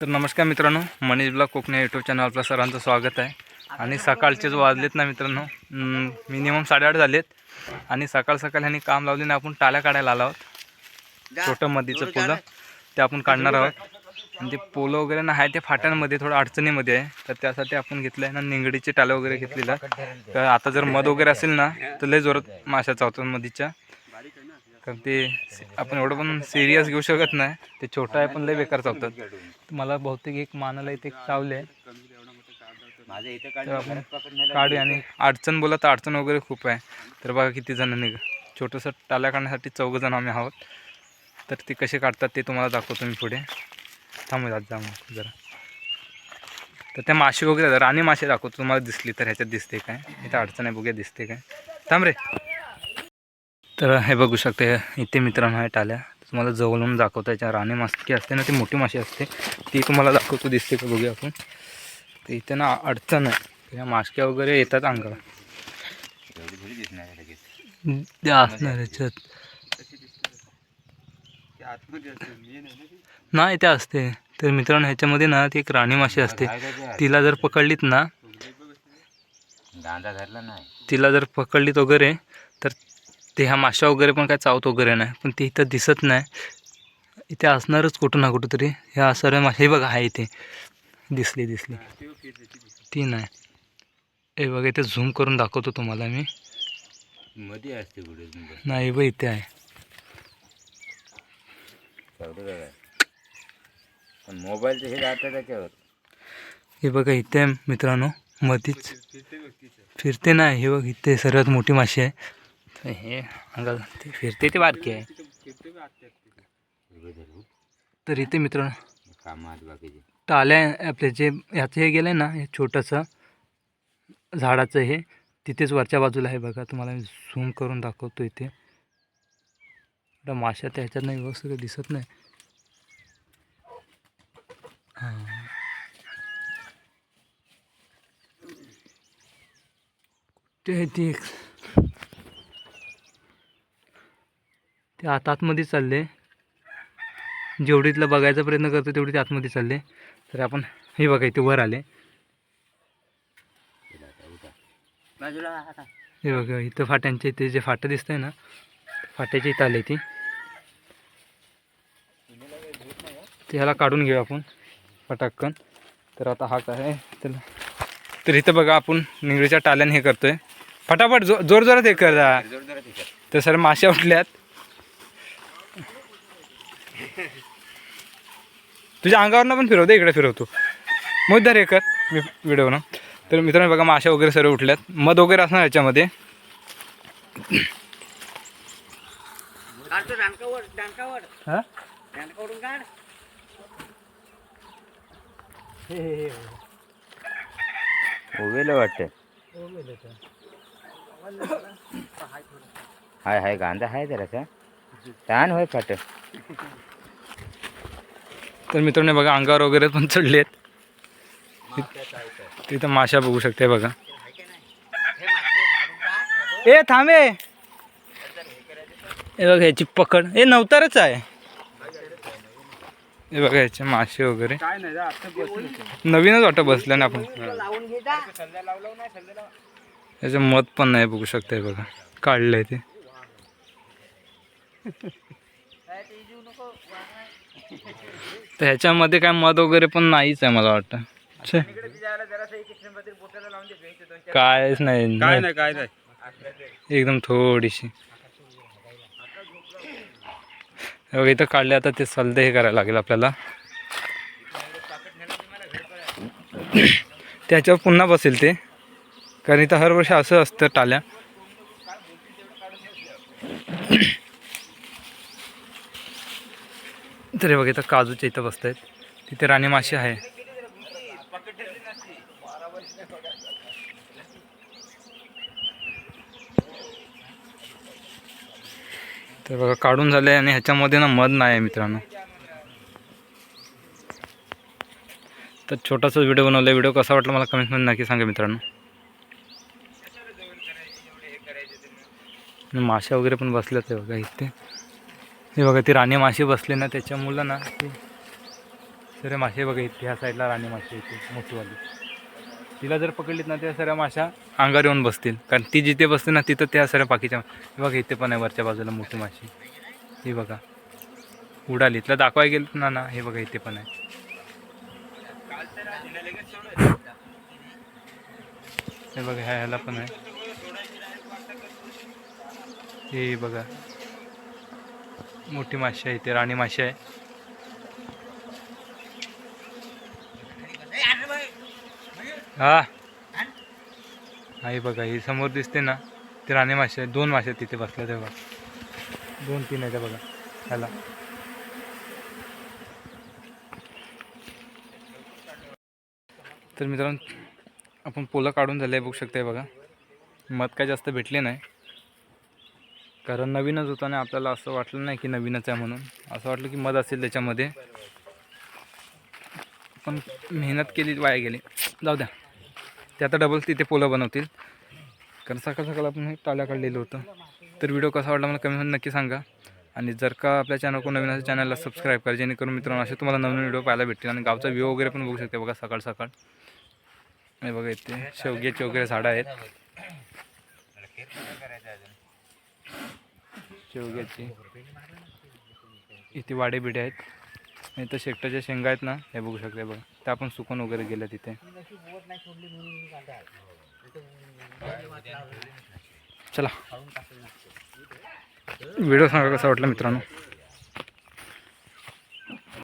तर नमस्कार मित्रांनो, Manish blog Konkani YouTube channel आपलं सर्वांचं स्वागत आहे. आणि सकाळचे जो वाजलेत ना मित्रांनो, मिनिमम 8:30 झालेत. आणि सकाळ ह्यांनी काम लावले ना, आपण टाळ्या काढायला आलो आहोत. छोटं मधीचं पोलं ते आपण काढणार आहोत. आणि ते पोलं वगैरे ना आहे ते फाट्यांमध्ये थोडं अडचणीमध्ये आहे, तर त्यासाठी आपण घेतलं आहे ना निंगडीचे टाळे वगैरे घेतलेलं. तर आता जर मध वगैरे असेल ना तर लय जोरात माशा चावतात मधीच्या. तर ते आपण एवढं पण सिरियस घेऊ शकत नाही, ते छोटं आहे पण लय बेकार चावतात. मला बहुतेक एक मानाला इथे चावले, तर आपण काढूया. आणि अडचण बोला तर अडचण वगैरे खूप आहे. तर बघा किती जण निघ छोटंसं टाल्या काढण्यासाठी 4 जण आम्ही आहोत. तर ते कसे काढतात ते तुम्हाला दाखवतो मी पुढे. थांबू जात जा मग जरा. तर त्या मासे वगैरे राणी मासे दाखवतो तुम्हाला, दिसली तर ह्याच्यात दिसते काय, इथं अडचण आहे बघूया दिसते काय. थांब रे. तर हे बघू शकते इथे मित्रांनो आहे टाल्या. तुम्हाला जवळून दाखवतो. याच्या राणी मासे असते ना, ती मोठी माशी असते, ती तुम्हाला दाखवतो दिसते का बघूया आपण. तर इथे ना अडचण आहे, त्या माशक्या वगैरे येतात अंगाला. त्या असणार ह्याच्यात नाही त्या असते. तर मित्रांनो ह्याच्यामध्ये ना ती एक राणी माशी असते, तिला जर पकडलीत ना, तिला जर पकडलीत वगैरे तर ते ह्या माशा वगैरे पण काय चावत वगैरे नाही, पण ते इथं दिसत नाही. इथे असणारच कुठं ना कुठं तरी. ह्या सर्व मासे हे बघा आहे इथे, दिसली ती नाही. हे बघा इथे झूम करून दाखवतो तुम्हाला मी. मध्ये असते कुठे नाही बघ इथे आहे. पण मोबाईलचं हे जातं त्याच्यावर. हे बघा इथे मित्रांनो मधीच फिरते नाही. हे बघ इथे सर्वात मोठी माशी आहे. हे अंगाला ते फिरते ते बारकी आहे. तर इथे मित्रांनो टाल्या आपले जे ह्याचं हे गेलं ना, हे छोटंसं झाडाचं हे तिथेच वरच्या बाजूला आहे बघा. तुम्हाला मी झूम करून दाखवतो. इथे माशा त्या ह्याच्यात नाही, व्यवस्थित दिसत नाही. हां ते आतमध्ये चालले. जेवढी तिला बघायचा प्रयत्न करतो तेवढी ते आतमध्ये चालले. तर आपण हे बघा इथे वर आले. हे बघा इथं फाट्यांच्या इथे जे फाटं दिसतंय ना, फाट्याच्या इथं आले ती. ह्याला काढून घेऊ आपण पटाक्कन. तर आता हा काय तर इथं बघा आपण निंगडीच्या टाल्याने हे करतोय. फटाफट जोर जोरात हे करा. तर सर माश्या उठल्यात. तुझ्या अंगावरनं पण फिरवते, इकडे फिरवतो मग धर हे कर मी व्हिडिओ ना. तर मित्रांनो बघा माश्या वगैरे सर्व उठल्यात. मध वगैरे असणार याच्यामध्ये. हां ओवेला वाटतं. हाय गांधा आहे जरासा छान होय फाट. तर मित्रांनो बघा अंगावर वगैरे पण चढलेत. तिथं माशा बघू शकते बघा. ए थांबे. हे बघा ह्याची पकड हे नवतारच आहे. हे बघा ह्याचे मासे वगैरे नवीनच वाटत बसल्या ना आपण. याचं मध पण नाही बघू शकते बघा, काढलंय ते. तर ह्याच्यामध्ये काय मध वगैरे पण नाहीच आहे मला वाटतं. कायच नाही, काय नाही एकदम थोडीशी. इथं काढले. आता ते सलदे हे करायला लागेल आपल्याला. त्याच्यावर पुन्हा बसेल ते, कारण इथं हर वर्षी असं असतं टाल्या. तर हे बघा इथं काजूच्या इथं बसत आहेत. तिथे राणी माशी आहे. तर बघा काढून झाले. आणि ह्याच्यामध्ये ना मध नाही आहे मित्रांनो. तर छोटासा व्हिडिओ बनवला. व्हिडिओ कसा वाटला मला कमेंटमध्ये नक्की सांगा मित्रांनो. माशा वगैरे पण बसल्यात आहे बघा इथे. हे बघा ती राणी माशी बसली ना, त्याच्यामुळं ना सर मासे बघा इथे ह्या साईडला राणी मासे येते मोठीवाली. तिला जर पकडलीत ना त्या सगळ्या माशा अंगावर येऊन बसतील, कारण ती जिथे बसते ना तिथं त्या सगळ्या बाकीच्या. हे बघा इथे पण आहे वरच्या बाजूला मोठी माशी. ही बघा उडाली, तिला दाखवाय गेलं ना हे बघा इथे पण आहे. हे बघा ह्याला पण आहे. हे बघा मोठी माशी आहे इथे, राणी माशी आहे. हा बघा ही समोर दिसते ना ते राणी माशी आहे. 2 मासे तिथे बसल्या तेव्हा 2-3 आहे त्या बघा ह्याला. तर मित्रांनो आपण पोलं काढून झाले बघू शकते बघा. मध काय जास्त भेटले नाही, कारण नवीनच होता आणि आपल्याला असं वाटलं नाही की नवीनच आहे म्हणून. असं वाटलं की मध असेल त्याच्यामध्ये, पण मेहनत केली वाया गेली. जाऊ द्या, ते आता डबल तिथे पोलं बनवतील, कारण सकाळ सकाळ आपण टाळ्या काढलेलं होतं. तर व्हिडिओ कसा वाटला मला कमेंटमध्ये नक्की सांगा. आणि जर का आपल्या चॅनल कोण नवीन असेल चॅनलला सबस्क्राईब करा, जेणेकरून मित्रांनो असे तुम्हाला नवीन व्हिडिओ पाहायला भेटतील. आणि गावचा व्ह्यू वगैरे पण बघू शकते बघा सकाळ सकाळ. हे बघा इथे शेवग्याची वगैरे झाडं आहेत, शेवग्याची. इथे वाडे बिडे आहेत. नाही तर शेकटाच्या शेंगा आहेत ना, हे बघू शकते बघा. त्या आपण सुकून वगैरे गेल्या तिथे. चला व्हिडिओ सांगा कसा वाटला मित्रांनो.